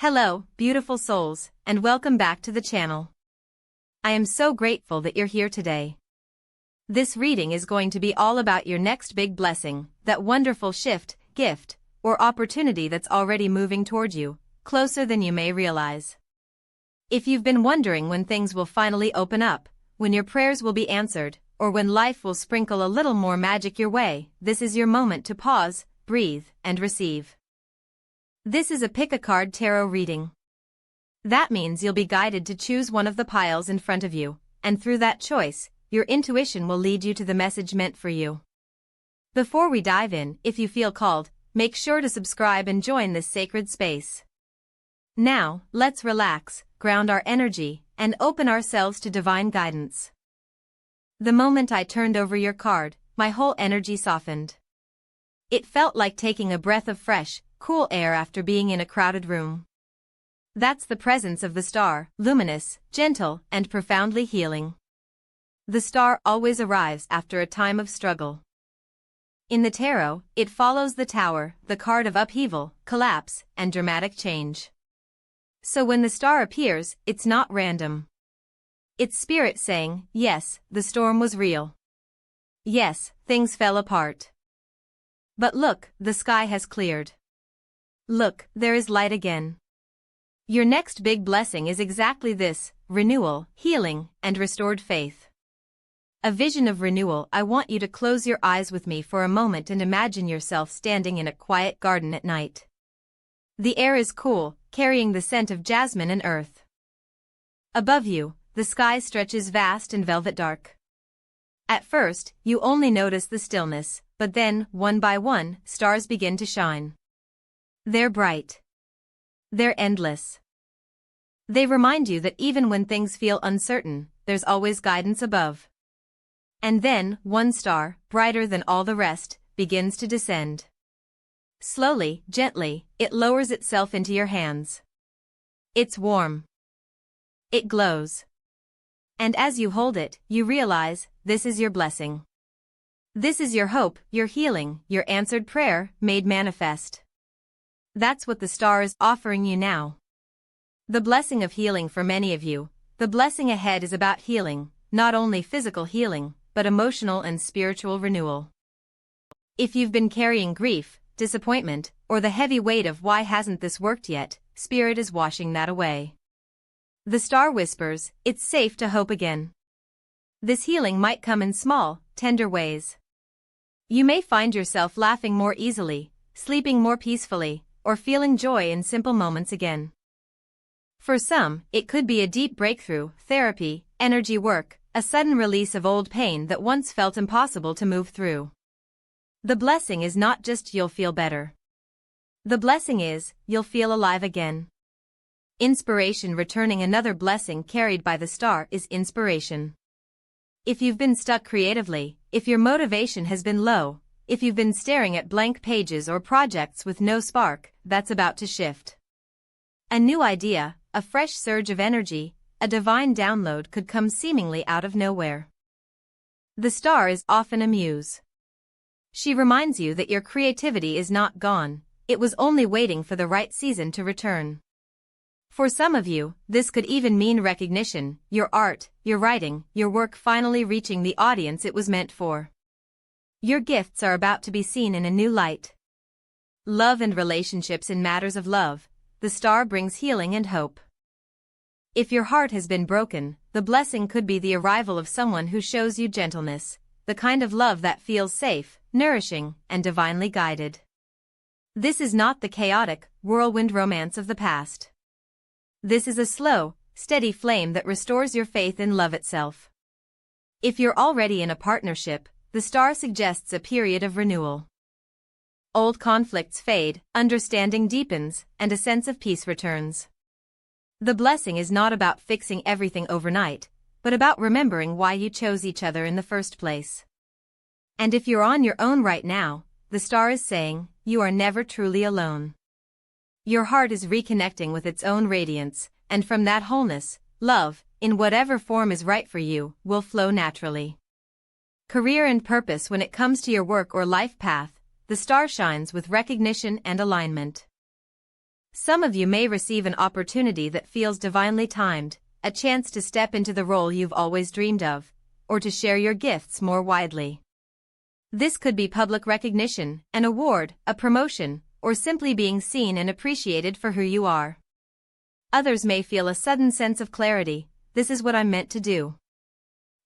Hello, beautiful souls, and welcome back to the channel. I am so grateful that you're here today. This reading is going to be all about your next big blessing, that wonderful shift, gift, or opportunity that's already moving toward you, closer than you may realize. If you've been wondering when things will finally open up, when your prayers will be answered, or when life will sprinkle a little more magic your way, this is your moment to pause, breathe, and receive. This is a pick-a-card tarot reading. That means you'll be guided to choose one of the piles in front of you, and through that choice, your intuition will lead you to the message meant for you. Before we dive in, if you feel called, make sure to subscribe and join this sacred space. Now, let's relax, ground our energy, and open ourselves to divine guidance. The moment I turned over your card, my whole energy softened. It felt like taking a breath of fresh, cool air after being in a crowded room. That's the presence of the star, luminous, gentle, and profoundly healing. The star always arrives after a time of struggle. In the tarot, it follows the tower, the card of upheaval, collapse, and dramatic change. So when the star appears, it's not random. It's spirit saying, yes, the storm was real. Yes, things fell apart. But look, the sky has cleared. Look, there is light again. Your next big blessing is exactly this: renewal, healing, and restored faith. A vision of renewal. I want you to close your eyes with me for a moment and imagine yourself standing in a quiet garden at night. The air is cool, carrying the scent of jasmine and earth. Above you, the sky stretches vast and velvet dark. At first, you only notice the stillness, but then, one by one, stars begin to shine. They're bright. They're endless. They remind you that even when things feel uncertain, there's always guidance above. And then, one star, brighter than all the rest, begins to descend. Slowly, gently, it lowers itself into your hands. It's warm. It glows. And as you hold it, you realize, this is your blessing. This is your hope, your healing, your answered prayer, made manifest. That's what the star is offering you now. The blessing of healing for many of you. The blessing ahead is about healing, not only physical healing, but emotional and spiritual renewal. If you've been carrying grief, disappointment, or the heavy weight of why hasn't this worked yet, Spirit is washing that away. The star whispers, it's safe to hope again. This healing might come in small, tender ways. You may find yourself laughing more easily, sleeping more peacefully, or feeling joy in simple moments again. For some, it could be a deep breakthrough, therapy, energy work, a sudden release of old pain that once felt impossible to move through. The blessing is not just you'll feel better. The blessing is, you'll feel alive again. Inspiration returning. Another blessing carried by the star is inspiration. If you've been stuck creatively, if your motivation has been low, if you've been staring at blank pages or projects with no spark, that's about to shift. A new idea, a fresh surge of energy, a divine download could come seemingly out of nowhere. The star is often a muse. She reminds you that your creativity is not gone, it was only waiting for the right season to return. For some of you, this could even mean recognition, your art, your writing, your work finally reaching the audience it was meant for. Your gifts are about to be seen in a new light. Love and relationships. In matters of love, the star brings healing and hope. If your heart has been broken, the blessing could be the arrival of someone who shows you gentleness, the kind of love that feels safe, nourishing, and divinely guided. This is not the chaotic, whirlwind romance of the past. This is a slow, steady flame that restores your faith in love itself. If you're already in a partnership, the star suggests a period of renewal. Old conflicts fade, understanding deepens, and a sense of peace returns. The blessing is not about fixing everything overnight, but about remembering why you chose each other in the first place. And if you're on your own right now, the star is saying, you are never truly alone. Your heart is reconnecting with its own radiance, and from that wholeness, love, in whatever form is right for you, will flow naturally. Career and purpose. When it comes to your work or life path, the star shines with recognition and alignment. Some of you may receive an opportunity that feels divinely timed, a chance to step into the role you've always dreamed of, or to share your gifts more widely. This could be public recognition, an award, a promotion, or simply being seen and appreciated for who you are. Others may feel a sudden sense of clarity. This is what I'm meant to do.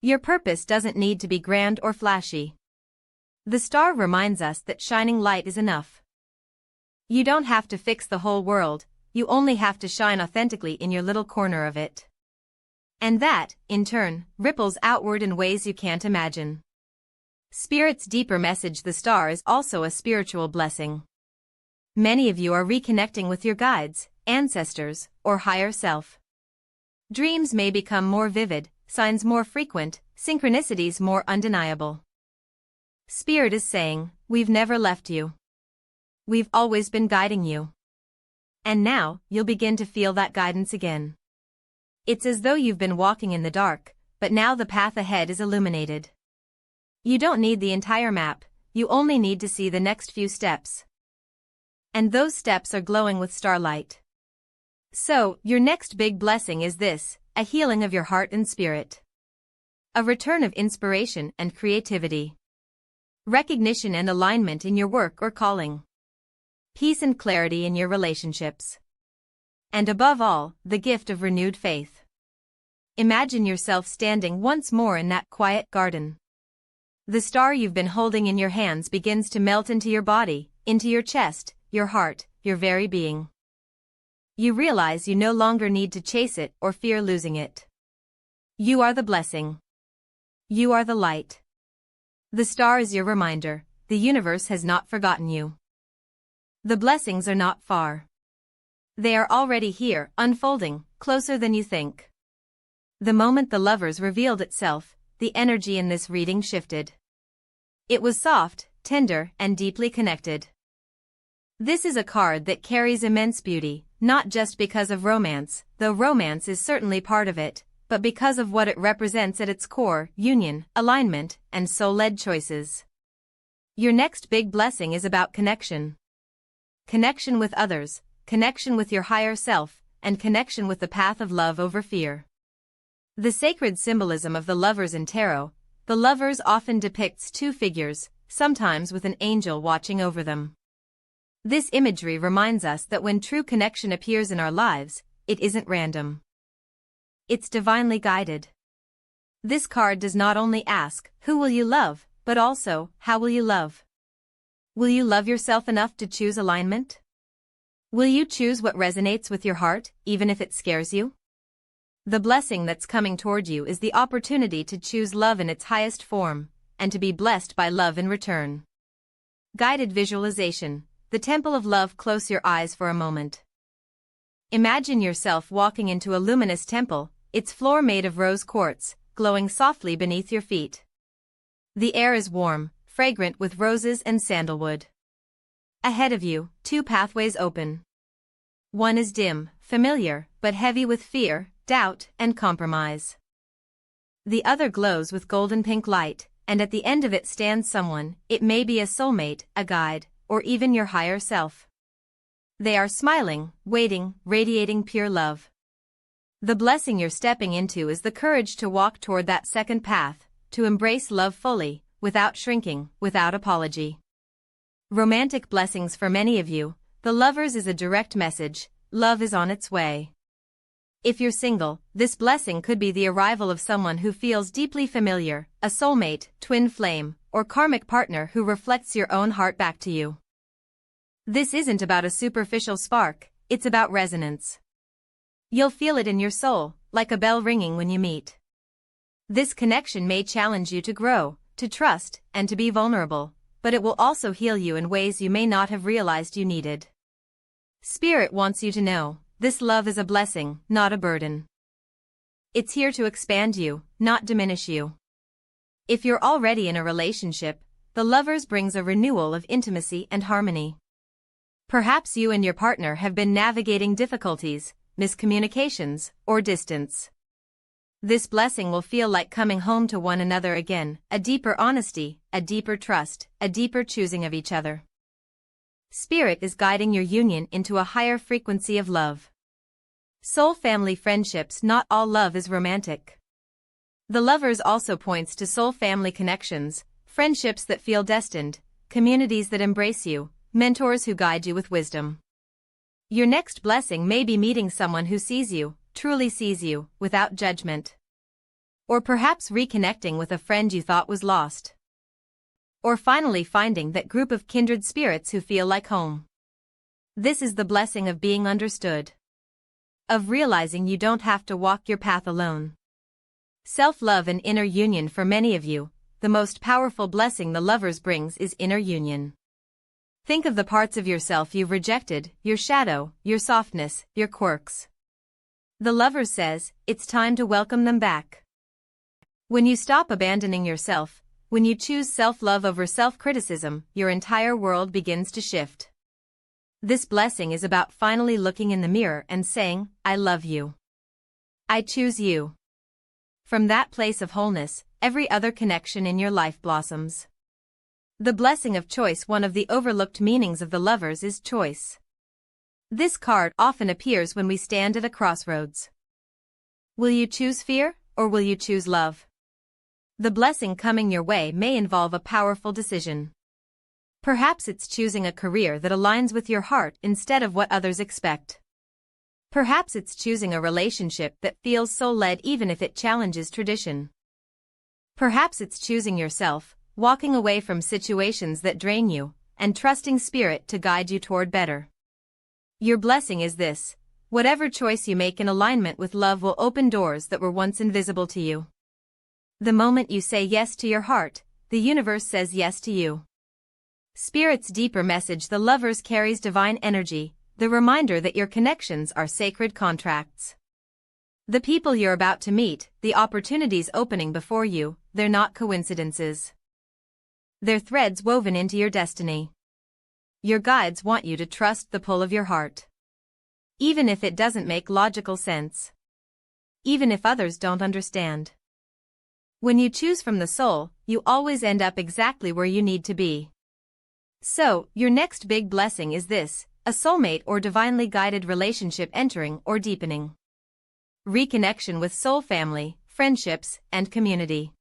Your purpose doesn't need to be grand or flashy. The star reminds us that shining light is enough. You don't have to fix the whole world, you only have to shine authentically in your little corner of it. And that, in turn, ripples outward in ways you can't imagine. Spirit's deeper message: the star is also a spiritual blessing. Many of you are reconnecting with your guides, ancestors, or higher self. Dreams may become more vivid, signs more frequent, synchronicities more undeniable. Spirit is saying, we've never left you. We've always been guiding you. And now, you'll begin to feel that guidance again. It's as though you've been walking in the dark, but now the path ahead is illuminated. You don't need the entire map, you only need to see the next few steps. And those steps are glowing with starlight. So, your next big blessing is this: a healing of your heart and spirit. A return of inspiration and creativity. Recognition and alignment in your work or calling. Peace and clarity in your relationships. And above all, the gift of renewed faith. Imagine yourself standing once more in that quiet garden. The star you've been holding in your hands begins to melt into your body, into your chest, your heart, your very being. You realize you no longer need to chase it or fear losing it. You are the blessing. You are the light. The star is your reminder: the universe has not forgotten you. The blessings are not far. They are already here, unfolding, closer than you think. The moment the lovers revealed itself, the energy in this reading shifted. It was soft, tender, and deeply connected. This is a card that carries immense beauty, not just because of romance, though romance is certainly part of it, but because of what it represents at its core: union, alignment, and soul-led choices. Your next big blessing is about connection. Connection with others, connection with your higher self, and connection with the path of love over fear. The sacred symbolism of the lovers in tarot: the lovers often depicts two figures, sometimes with an angel watching over them. This imagery reminds us that when true connection appears in our lives, it isn't random. It's divinely guided. This card does not only ask, who will you love, but also, how will you love? Will you love yourself enough to choose alignment? Will you choose what resonates with your heart, even if it scares you? The blessing that's coming toward you is the opportunity to choose love in its highest form, and to be blessed by love in return. Guided visualization: the temple of love. Close your eyes for a moment. Imagine yourself walking into a luminous temple, its floor made of rose quartz, glowing softly beneath your feet. The air is warm, fragrant with roses and sandalwood. Ahead of you, two pathways open. One is dim, familiar, but heavy with fear, doubt, and compromise. The other glows with golden pink light, and at the end of it stands someone. It may be a soulmate, a guide, or even your higher self. They are smiling, waiting, radiating pure love. The blessing you're stepping into is the courage to walk toward that second path, to embrace love fully, without shrinking, without apology. Romantic blessings for many of you: the lovers is a direct message: love is on its way. If you're single, this blessing could be the arrival of someone who feels deeply familiar, a soulmate, twin flame, or karmic partner who reflects your own heart back to you. This isn't about a superficial spark, it's about resonance. You'll feel it in your soul, like a bell ringing when you meet. This connection may challenge you to grow, to trust, and to be vulnerable, but it will also heal you in ways you may not have realized you needed. Spirit wants you to know, this love is a blessing, not a burden. It's here to expand you, not diminish you. If you're already in a relationship, the lovers brings a renewal of intimacy and harmony. Perhaps you and your partner have been navigating difficulties, miscommunications, or distance. This blessing will feel like coming home to one another again, a deeper honesty, a deeper trust, a deeper choosing of each other. Spirit is guiding your union into a higher frequency of love. Soul family friendships. Not all love is romantic. The Lovers also points to soul family connections, friendships that feel destined, communities that embrace you, mentors who guide you with wisdom. Your next blessing may be meeting someone who sees you, truly sees you, without judgment. Or perhaps reconnecting with a friend you thought was lost. Or finally finding that group of kindred spirits who feel like home. This is the blessing of being understood. Of realizing you don't have to walk your path alone. Self-love and inner union. For many of you, the most powerful blessing the Lovers brings is inner union. Think of the parts of yourself you've rejected, your shadow, your softness, your quirks. The Lovers says, it's time to welcome them back. When you stop abandoning yourself, when you choose self-love over self-criticism, your entire world begins to shift. This blessing is about finally looking in the mirror and saying, I love you. I choose you. From that place of wholeness, every other connection in your life blossoms. The blessing of choice. One of the overlooked meanings of the Lovers is choice. This card often appears when we stand at a crossroads. Will you choose fear, or will you choose love? The blessing coming your way may involve a powerful decision. Perhaps it's choosing a career that aligns with your heart instead of what others expect. Perhaps it's choosing a relationship that feels soul-led even if it challenges tradition. Perhaps it's choosing yourself, walking away from situations that drain you, and trusting Spirit to guide you toward better. Your blessing is this: whatever choice you make in alignment with love will open doors that were once invisible to you. The moment you say yes to your heart, the universe says yes to you. Spirit's deeper message. The Lovers carries divine energy, the reminder that your connections are sacred contracts. The people you're about to meet, the opportunities opening before you, they're not coincidences. They're threads woven into your destiny. Your guides want you to trust the pull of your heart. Even if it doesn't make logical sense. Even if others don't understand. When you choose from the soul, you always end up exactly where you need to be. So, your next big blessing is this: a soulmate or divinely guided relationship entering or deepening. Reconnection with soul family, friendships, and community.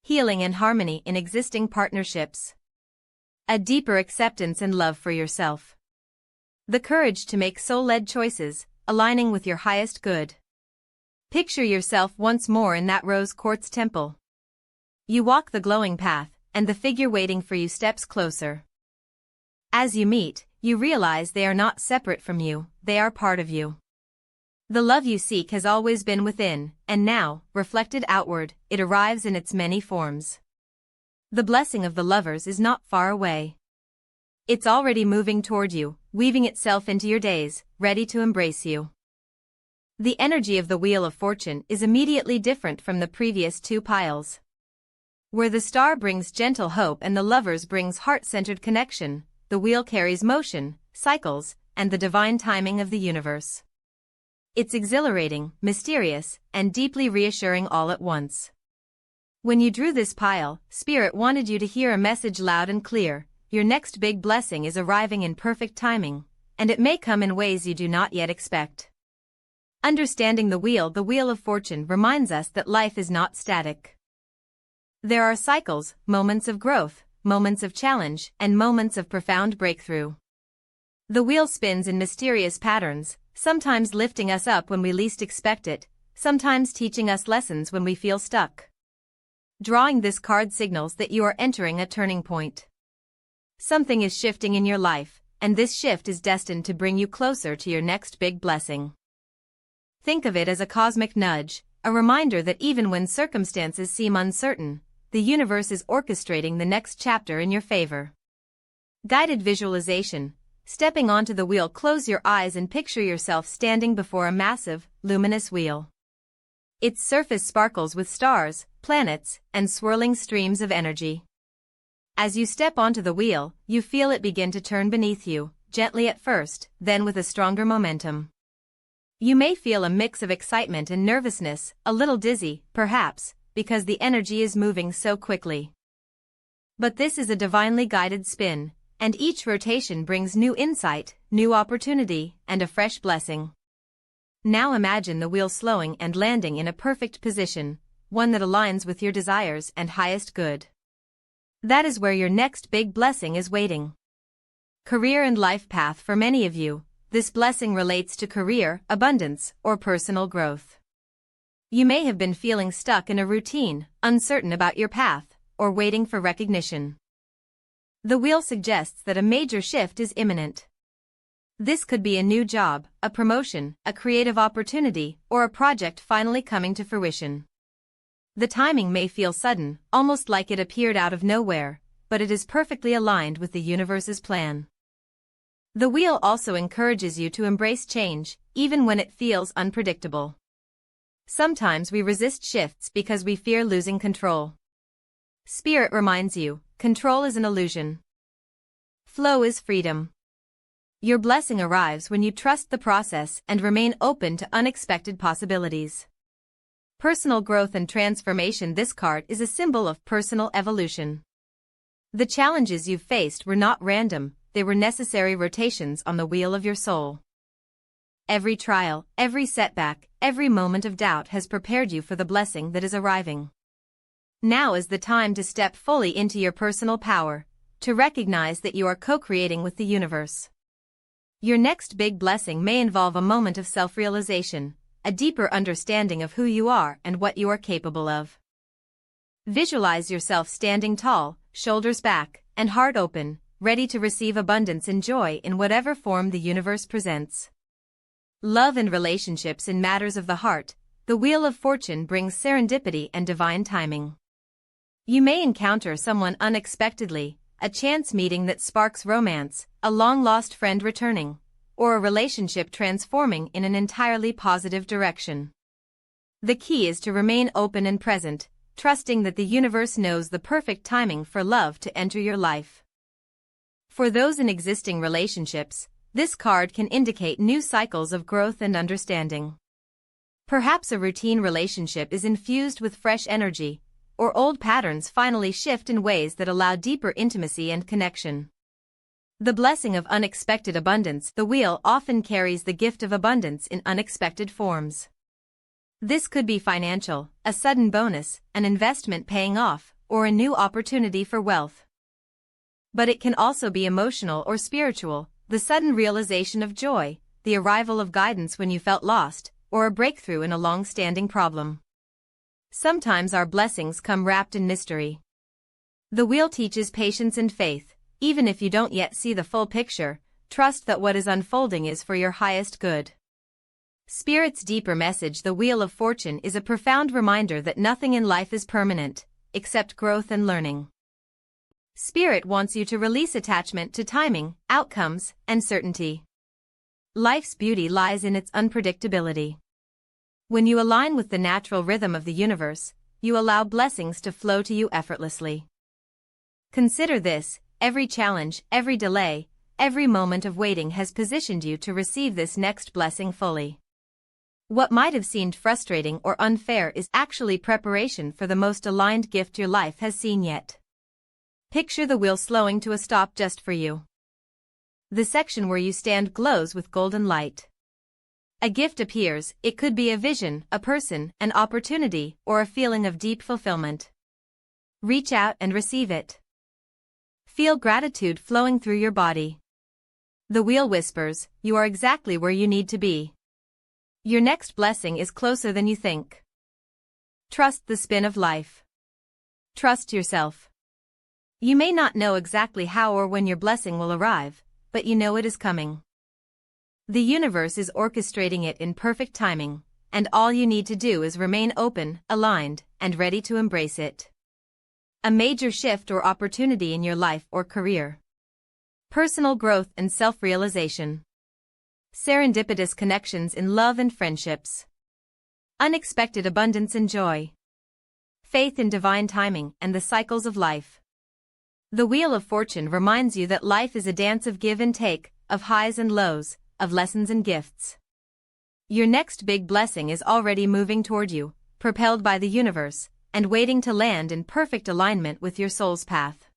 Healing and harmony in existing partnerships. A deeper acceptance and love for yourself. The courage to make soul-led choices, aligning with your highest good. Picture yourself once more in that Rose Quartz temple. You walk the glowing path, and the figure waiting for you steps closer. As you meet, you realize they are not separate from you, they are part of you. The love you seek has always been within, and now, reflected outward, it arrives in its many forms. The blessing of the Lovers is not far away. It's already moving toward you, weaving itself into your days, ready to embrace you. The energy of the Wheel of Fortune is immediately different from the previous two piles. Where the star brings gentle hope and the Lovers brings heart-centered connection, the wheel carries motion, cycles, and the divine timing of the universe. It's exhilarating, mysterious, and deeply reassuring all at once. When you drew this pile, Spirit wanted you to hear a message loud and clear: your next big blessing is arriving in perfect timing, and it may come in ways you do not yet expect. Understanding the Wheel of Fortune reminds us that life is not static. There are cycles, moments of growth, moments of challenge, and moments of profound breakthrough. The wheel spins in mysterious patterns, sometimes lifting us up when we least expect it, sometimes teaching us lessons when we feel stuck. Drawing this card signals that you are entering a turning point. Something is shifting in your life, and this shift is destined to bring you closer to your next big blessing. Think of it as a cosmic nudge, a reminder that even when circumstances seem uncertain, the universe is orchestrating the next chapter in your favor. Guided visualization. Stepping onto the wheel, close your eyes and picture yourself standing before a massive, luminous wheel. Its surface sparkles with stars, planets, and swirling streams of energy. As you step onto the wheel, you feel it begin to turn beneath you, gently at first, then with a stronger momentum. You may feel a mix of excitement and nervousness, a little dizzy, perhaps, because the energy is moving so quickly. But this is a divinely guided spin, and each rotation brings new insight, new opportunity, and a fresh blessing. Now imagine the wheel slowing and landing in a perfect position, one that aligns with your desires and highest good. That is where your next big blessing is waiting. Career and life path. For many of you, this blessing relates to career, abundance, or personal growth. You may have been feeling stuck in a routine, uncertain about your path, or waiting for recognition. The wheel suggests that a major shift is imminent. This could be a new job, a promotion, a creative opportunity, or a project finally coming to fruition. The timing may feel sudden, almost like it appeared out of nowhere, but it is perfectly aligned with the universe's plan. The wheel also encourages you to embrace change, even when it feels unpredictable. Sometimes we resist shifts because we fear losing control. Spirit reminds you, control is an illusion. Flow is freedom. Your blessing arrives when you trust the process and remain open to unexpected possibilities. Personal growth and transformation. This card is a symbol of personal evolution. The challenges you've faced were not random, they were necessary rotations on the wheel of your soul. Every trial, every setback, every moment of doubt has prepared you for the blessing that is arriving. Now is the time to step fully into your personal power, to recognize that you are co-creating with the universe. Your next big blessing may involve a moment of self-realization, a deeper understanding of who you are and what you are capable of. Visualize yourself standing tall, shoulders back, and heart open, ready to receive abundance and joy in whatever form the universe presents. Love and relationships. In matters of the heart, the Wheel of Fortune brings serendipity and divine timing. You may encounter someone unexpectedly, a chance meeting that sparks romance, a long-lost friend returning, or a relationship transforming in an entirely positive direction. The key is to remain open and present, trusting that the universe knows the perfect timing for love to enter your life. For those in existing relationships, this card can indicate new cycles of growth and understanding. Perhaps a routine relationship is infused with fresh energy, or old patterns finally shift in ways that allow deeper intimacy and connection. The blessing of unexpected abundance. The wheel often carries the gift of abundance in unexpected forms. This could be financial, a sudden bonus, an investment paying off, or a new opportunity for wealth. But it can also be emotional or spiritual, the sudden realization of joy, the arrival of guidance when you felt lost, or a breakthrough in a long-standing problem. Sometimes our blessings come wrapped in mystery. The wheel teaches patience and faith. Even if you don't yet see the full picture, trust that what is unfolding is for your highest good. Spirit's deeper message. The Wheel of Fortune is a profound reminder that nothing in life is permanent, except growth and learning. Spirit wants you to release attachment to timing, outcomes, and certainty. Life's beauty lies in its unpredictability. When you align with the natural rhythm of the universe, you allow blessings to flow to you effortlessly. Consider this: every challenge, every delay, every moment of waiting has positioned you to receive this next blessing fully. What might have seemed frustrating or unfair is actually preparation for the most aligned gift your life has seen yet. Picture the wheel slowing to a stop just for you. The section where you stand glows with golden light. A gift appears. It could be a vision, a person, an opportunity, or a feeling of deep fulfillment. Reach out and receive it. Feel gratitude flowing through your body. The wheel whispers, you are exactly where you need to be. Your next blessing is closer than you think. Trust the spin of life. Trust yourself. You may not know exactly how or when your blessing will arrive, but you know it is coming. The universe is orchestrating it in perfect timing, and all you need to do is remain open, aligned, and ready to embrace it. A major shift or opportunity in your life or career. Personal growth and self-realization. Serendipitous connections in love and friendships. Unexpected abundance and joy. Faith in divine timing and the cycles of life. The Wheel of Fortune reminds you that life is a dance of give and take, of highs and lows, of lessons and gifts. Your next big blessing is already moving toward you, propelled by the universe, and waiting to land in perfect alignment with your soul's path.